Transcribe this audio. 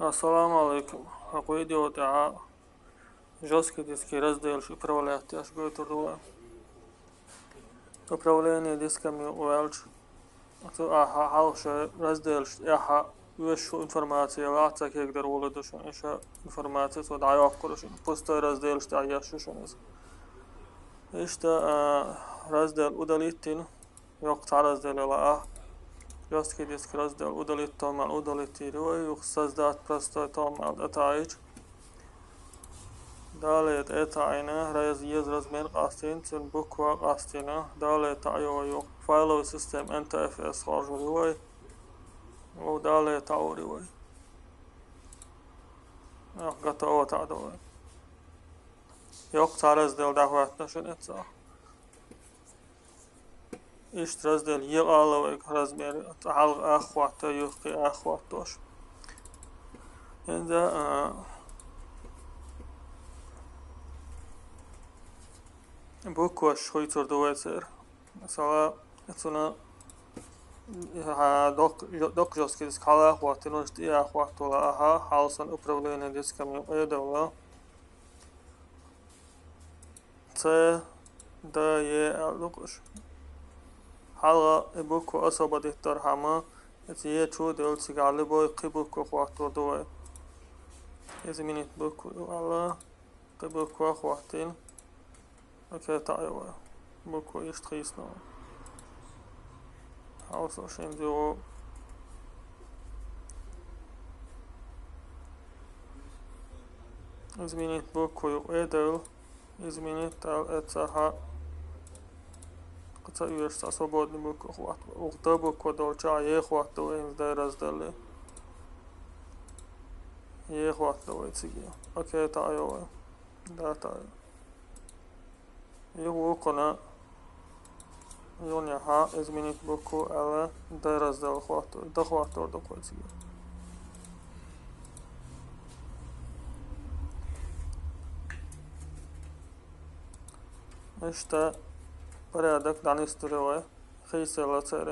Assalamu alaikum. Ako idiote, a želski diski razdelš upravljati až gotor dole. Upravljanje diskami uvelč. Aha, halše razdelš, aha, više informacije, lacak je gdje role došlo, iša informacije, so da jako došlo. Postoje razdelš, da još još ono. Išta razdel udalitin, yok ta razdeljela, a želski disk razdel udalit tomal, udaliti roj, juh sazdat prosto tomal datajić. Далее это айна размер qastin, цен буква qastina. Далее تعيو يو файловый систем NTFS хожу далее тауривай. Готово тадовай. Yok ta razdel dahvatna şunetsa. İşte razdel yığalavay razmer ahvatta yuhki ahvattoş. Şimdi bukva şoytur duvetser. Mesela etuna dok жесткий диск хала хватит, но что я хватила, ага, халсон управление дисками эдовла. C, D, E, L, dokuz. Hala bukva особо диктор хама. Это е чудо цигали бой кибуква хватит дуэ. Изменить букву alla кибуква хватит. Okej, tayo. Bukva ist trist nå. Also şimdi o изменить букву edel, изменить это Кца юрста свободный букву хват. Ухта буква долча е хвату инздай раздели. Е хвату циги. Окей, tayo. Да, tayo. Его кона Юняха изменить букву L, D раздел хвату, до хвату до кольца. İşte порядок данной истории. Хейсела церен.